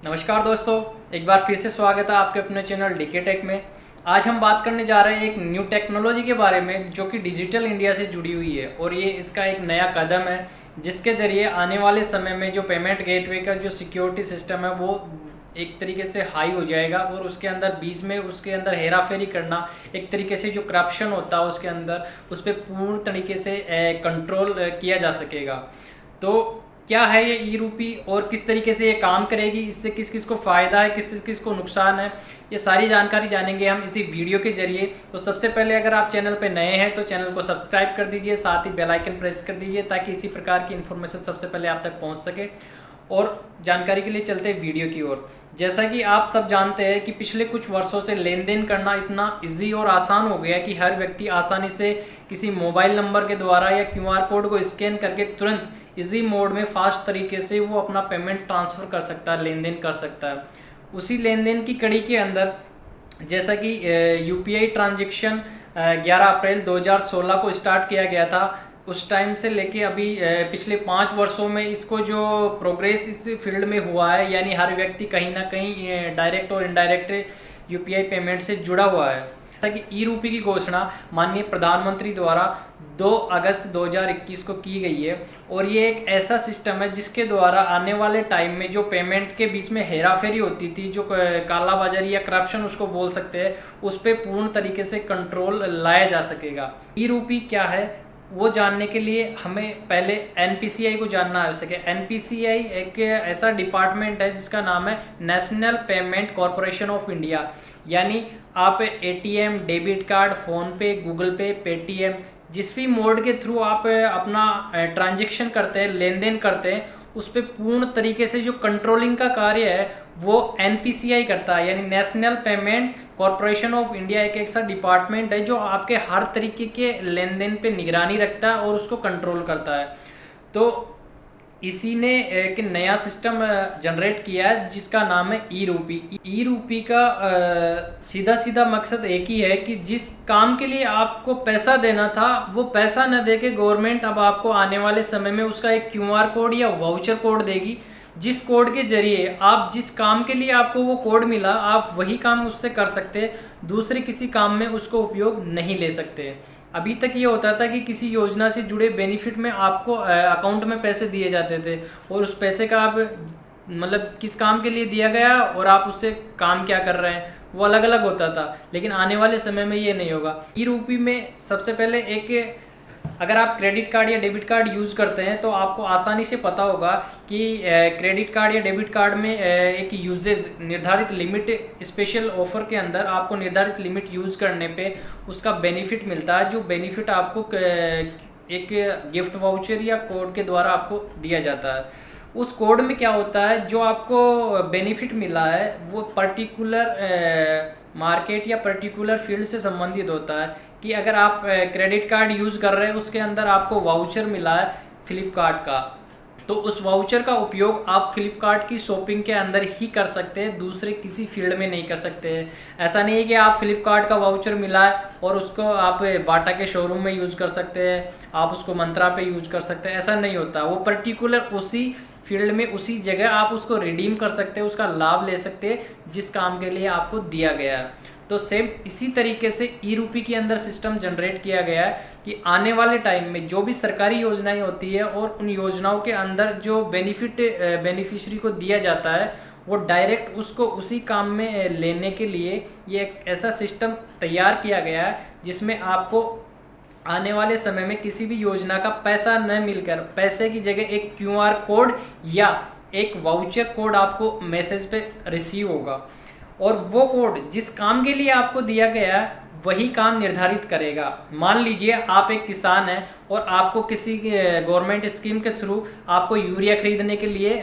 नमस्कार दोस्तों, एक बार फिर से स्वागत है आपके अपने चैनल डीके टेक में। आज हम बात करने जा रहे हैं एक न्यू टेक्नोलॉजी के बारे में जो कि डिजिटल इंडिया से जुड़ी हुई है और ये इसका एक नया कदम है जिसके ज़रिए आने वाले समय में जो पेमेंट गेटवे का जो सिक्योरिटी सिस्टम है वो एक तरीके से हाई हो जाएगा और उसके अंदर बीच में उसके अंदर हेरा फेरी करना, एक तरीके से जो करप्शन होता है उसके अंदर उस पर पूर्ण तरीके से कंट्रोल किया जा सकेगा। तो क्या है ये ई रूपी और किस तरीके से ये काम करेगी, इससे किस किस को फ़ायदा है, किस किस को नुकसान है, ये सारी जानकारी जानेंगे हम इसी वीडियो के जरिए। तो सबसे पहले अगर आप चैनल पर नए हैं तो चैनल को सब्सक्राइब कर दीजिए, साथ ही बेल आइकन प्रेस कर दीजिए ताकि इसी प्रकार की इन्फॉर्मेशन सबसे पहले आप तक पहुंच सके। और जानकारी के लिए चलते हैं वीडियो की ओर। जैसा कि आप सब जानते हैं कि पिछले कुछ वर्षों से लेन देन करना इतना इजी और आसान हो गया है कि हर व्यक्ति आसानी से किसी मोबाइल नंबर के द्वारा या क्यूआर कोड को स्कैन करके तुरंत इजी मोड में फास्ट तरीके से वो अपना पेमेंट ट्रांसफ़र कर सकता है, लेन देन कर सकता है। उसी लेन देन की कड़ी के अंदर जैसा कि यूपीआई ट्रांजेक्शन 11 अप्रैल 2016 को स्टार्ट किया गया था, उस टाइम से लेके अभी पिछले 5 वर्षों में इसको जो प्रोग्रेस इस फील्ड में हुआ है, यानी हर व्यक्ति कहीं ना कहीं डायरेक्ट और इनडायरेक्ट यूपीआई पेमेंट से जुड़ा हुआ है। जैसा कि ई रूपी की घोषणा माननीय प्रधानमंत्री द्वारा 2 अगस्त 2021 को की गई है और ये एक ऐसा सिस्टम है जिसके द्वारा आने वाले टाइम में जो पेमेंट के बीच में हेराफेरी होती थी, जो कालाबाजारी या करप्शन उसको बोल सकते हैं, उस पर पूर्ण तरीके से कंट्रोल लाया जा सकेगा। ई रूपी क्या है वो जानने के लिए हमें पहले एनपीसीआई को जानना आवश्यक है। एनपीसीआई एक ऐसा डिपार्टमेंट है जिसका नाम है national Payment Corporation of India. यानी आप एटीएम, डेबिट कार्ड, फ़ोन पे, गूगल पे, पेटीएम, जिस भी मोड के थ्रू आप अपना ट्रांजैक्शन करते हैं, लेन देन करते हैं, उस पर पूर्ण तरीके से जो कंट्रोलिंग का कार्य है वो एनपीसीआई करता है। यानी national Payment Corporation of India एक ऐसा डिपार्टमेंट है जो आपके हर तरीके के लेन देन पे निगरानी रखता है और उसको कंट्रोल करता है। तो इसी ने एक नया सिस्टम जनरेट किया है जिसका नाम है ई रूपी। ई रूपी का सीधा सीधा मकसद एक ही है कि जिस काम के लिए आपको पैसा देना था वो पैसा न देके गवर्नमेंट अब आपको आने वाले समय में उसका एक क्यूआर कोड या वाउचर कोड देगी, जिस कोड के जरिए आप जिस काम के लिए आपको वो कोड मिला आप वही काम उससे कर सकते हैं, दूसरे किसी काम में उसको उपयोग नहीं ले सकते। अभी तक ये होता था कि किसी योजना से जुड़े बेनिफिट में आपको अकाउंट में पैसे दिए जाते थे और उस पैसे का आप मतलब किस काम के लिए दिया गया और आप उससे काम क्या कर रहे हैं वो अलग अलग होता था। लेकिन आने वाले समय में ये नहीं होगा। ई रूपी में सबसे पहले एक, अगर आप क्रेडिट कार्ड या डेबिट कार्ड यूज़ करते हैं तो आपको आसानी से पता होगा कि क्रेडिट कार्ड या डेबिट कार्ड में एक यूजेज निर्धारित लिमिट, स्पेशल ऑफर के अंदर आपको निर्धारित लिमिट यूज़ करने पे उसका बेनिफिट मिलता है, जो बेनिफिट आपको एक गिफ्ट वाउचर या कोड के द्वारा आपको दिया जाता है। उस कोड में क्या होता है, जो आपको बेनिफिट मिला है वो पर्टिकुलर मार्केट या पर्टिकुलर फील्ड से संबंधित होता है। कि अगर आप क्रेडिट कार्ड यूज़ कर रहे हैं, उसके अंदर आपको वाउचर मिला है फ्लिपकार्ट का, तो उस वाउचर का उपयोग आप फ्लिपकार्ट की शॉपिंग के अंदर ही कर सकते हैं, दूसरे किसी फील्ड में नहीं कर सकते हैं। ऐसा नहीं है कि आप फ्लिपकार्ट का वाउचर मिला है और उसको आप बाटा के शोरूम में यूज़ कर सकते हैं, आप उसको मंत्रा पे यूज़ कर सकते हैं, ऐसा नहीं होता। वो पर्टिकुलर उसी फील्ड में उसी जगह आप उसको रिडीम कर सकते हैं, उसका लाभ ले सकते हैं जिस काम के लिए आपको दिया गया है। तो सेम इसी तरीके से ई रूपी के अंदर सिस्टम जनरेट किया गया है कि आने वाले टाइम में जो भी सरकारी योजनाएं होती है और उन योजनाओं के अंदर जो बेनिफिट बेनिफिशरी को दिया जाता है वो डायरेक्ट उसको उसी काम में लेने के लिए ये एक ऐसा सिस्टम तैयार किया गया है जिसमें आपको आने वाले समय में किसी भी योजना का पैसा न मिलकर पैसे की जगह एक क्यूआर कोड या एक वाउचर कोड आपको मैसेज पे रिसीव होगा और वो कोड जिस काम के लिए आपको दिया गया है वही काम निर्धारित करेगा। मान लीजिए आप एक किसान हैं और आपको किसी गवर्नमेंट स्कीम के थ्रू आपको यूरिया खरीदने के लिए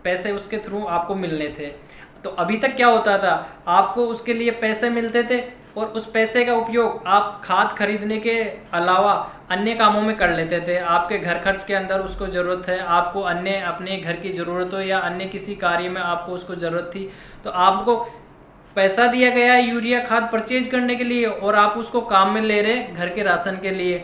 पैसे उसके थ्रू आपको मिलने थे। तो अभी तक क्या होता था, आपको उसके लिए पैसे मिलते थे और उस पैसे का उपयोग आप खाद खरीदने के अलावा अन्य कामों में कर लेते थे। आपके घर खर्च के अंदर उसको ज़रूरत है, आपको अन्य अपने घर की ज़रूरत हो या अन्य किसी कार्य में आपको उसको ज़रूरत थी, तो आपको पैसा दिया गया है यूरिया खाद परचेज करने के लिए और आप उसको काम में ले रहे घर के राशन के लिए।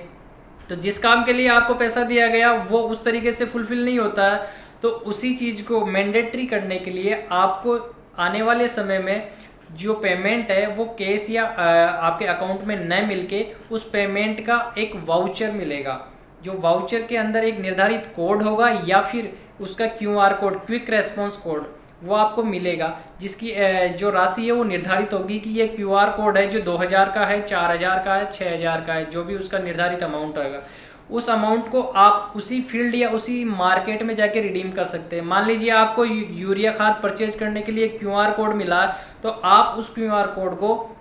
तो जिस काम के लिए आपको पैसा दिया गया वो उस तरीके से फुलफिल नहीं होता है, तो उसी चीज़ को मैंडेटरी करने के लिए आपको आने वाले समय में जो पेमेंट है वो कैश या आपके अकाउंट में न मिलके उस पेमेंट का एक वाउचर मिलेगा। जो वाउचर के अंदर एक निर्धारित कोड होगा या फिर उसका QR code, quick response code, वो आपको मिलेगा, जिसकी जो राशि है वो निर्धारित होगी कि ये QR कोड है जो 2000 का है, 4000 का है, 6000 का है, जो भी उसका निर्धारित अमाउंट होगा, उस अमाउंट को आप उसी फील्ड या उसी मार्केट में जाके रिडीम कर सकते हैं। मान लीजिए आपको यूरिया खाद परचेज करने के लिए QR कोड मिला, तो आप उस QR कोड को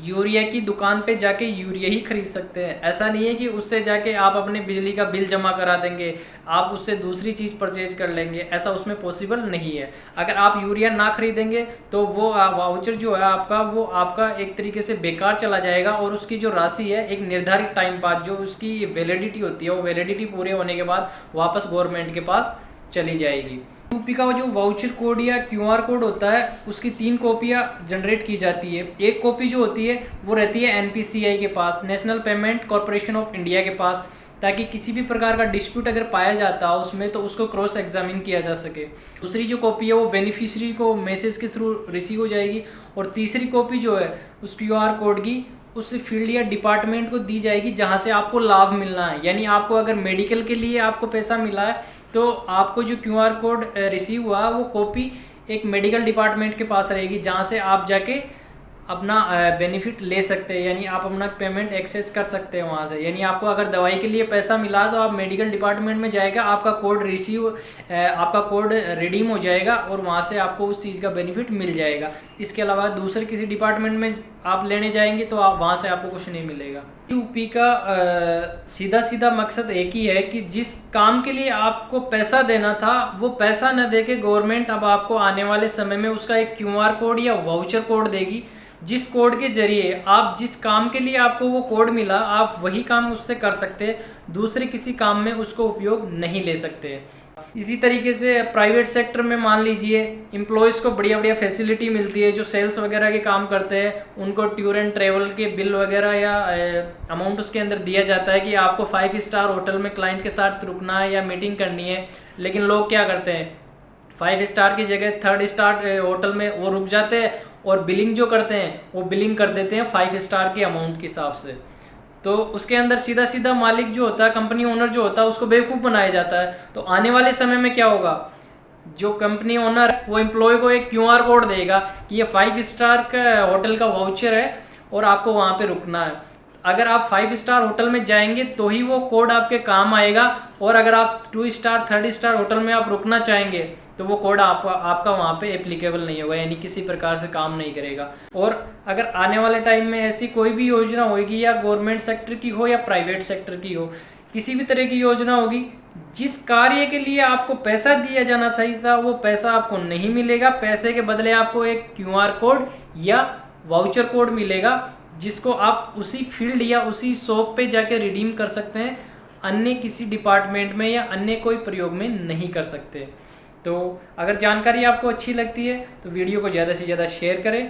यूरिया की दुकान पे जाके यूरिया ही खरीद सकते हैं। ऐसा नहीं है कि उससे जाके आप अपने बिजली का बिल जमा करा देंगे, आप उससे दूसरी चीज़ परचेज कर लेंगे, ऐसा उसमें पॉसिबल नहीं है। अगर आप यूरिया ना खरीदेंगे तो वो वाउचर जो है आपका, वो आपका एक तरीके से बेकार चला जाएगा और उसकी जो राशि है एक निर्धारित टाइम बाद जो उसकी वैलिडिटी होती है, वो वैलिडिटी पूरे होने के बाद वापस गवर्नमेंट के पास चली जाएगी। यूपी का जो वाउचर कोड या QR कोड होता है उसकी 3 कॉपियाँ जनरेट की जाती है। एक कॉपी जो होती है वो रहती है NPCI के पास, National Payment Corporation of India के पास, ताकि किसी भी प्रकार का डिस्प्यूट अगर पाया जाता है उसमें तो उसको क्रॉस एग्जामिन किया जा सके। दूसरी जो कॉपी है वो बेनिफिशियरी को मैसेज के थ्रू रिसीव हो जाएगी और तीसरी कॉपी जो है उस QR कोड की उस फील्ड या डिपार्टमेंट को दी जाएगी जहाँ से आपको लाभ मिलना है। यानी आपको अगर मेडिकल के लिए आपको पैसा मिला है तो आपको जो QR कोड रिसीव हुआ वो कॉपी एक मेडिकल डिपार्टमेंट के पास रहेगी, जहाँ से आप जाके अपना बेनिफिट ले सकते हैं, यानी आप अपना पेमेंट एक्सेस कर सकते हैं वहाँ से। यानी आपको अगर दवाई के लिए पैसा मिला तो आप मेडिकल डिपार्टमेंट में जाएगा, आपका कोड रिडीम हो जाएगा और वहाँ से आपको उस चीज़ का बेनिफिट मिल जाएगा। इसके अलावा दूसरे किसी डिपार्टमेंट में आप लेने जाएंगे तो आप वहाँ से आपको कुछ नहीं मिलेगा। यूपी का सीधा सीधा मकसद एक ही है कि जिस काम के लिए आपको पैसा देना था वो पैसा न दे के गवर्नमेंट अब आपको आने वाले समय में उसका एक QR कोड या वाउचर कोड देगी, जिस कोड के जरिए आप जिस काम के लिए आपको वो कोड मिला आप वही काम उससे कर सकते हैं, दूसरे किसी काम में उसको उपयोग नहीं ले सकते। इसी तरीके से प्राइवेट सेक्टर में मान लीजिए एम्प्लॉयज़ को बढ़िया बढ़िया फैसिलिटी मिलती है, जो सेल्स वगैरह के काम करते हैं उनको टूर एंड ट्रेवल के बिल वगैरह या अमाउंट उसके अंदर दिया जाता है कि आपको 5 स्टार होटल में क्लाइंट के साथ रुकना है या मीटिंग करनी है। लेकिन लोग क्या करते हैं, 5 स्टार की जगह 3rd स्टार होटल में वो रुक जाते हैं और बिलिंग जो करते हैं वो बिलिंग कर देते हैं 5 स्टार के अमाउंट के हिसाब से। तो उसके अंदर सीधा सीधा मालिक जो होता है, कंपनी ओनर जो होता है, उसको बेवकूफ़ बनाया जाता है। तो आने वाले समय में क्या होगा, जो कंपनी ओनर वो एम्प्लॉय को एक QR कोड देगा कि ये 5 स्टार का होटल का वाउचर है और आपको वहाँ पे रुकना है। अगर आप 5 स्टार होटल में जाएंगे तो ही वो कोड आपके काम आएगा, और अगर आप 2 स्टार 3rd स्टार होटल में आप रुकना चाहेंगे तो वो कोड आपका वहाँ पे एप्लीकेबल नहीं होगा, यानी किसी प्रकार से काम नहीं करेगा। और अगर आने वाले टाइम में ऐसी कोई भी योजना होगी, या गवर्नमेंट सेक्टर की हो या प्राइवेट सेक्टर की हो, किसी भी तरह की योजना होगी, जिस कार्य के लिए आपको पैसा दिया जाना चाहिए था वो पैसा आपको नहीं मिलेगा, पैसे के बदले आपको एक QR कोड या वाउचर कोड मिलेगा, जिसको आप उसी फील्ड या उसी शॉप पे जाके रिडीम कर सकते हैं, अन्य किसी डिपार्टमेंट में या अन्य कोई प्रयोग में नहीं कर सकते। तो अगर जानकारी आपको अच्छी लगती है तो वीडियो को ज़्यादा से ज़्यादा शेयर करें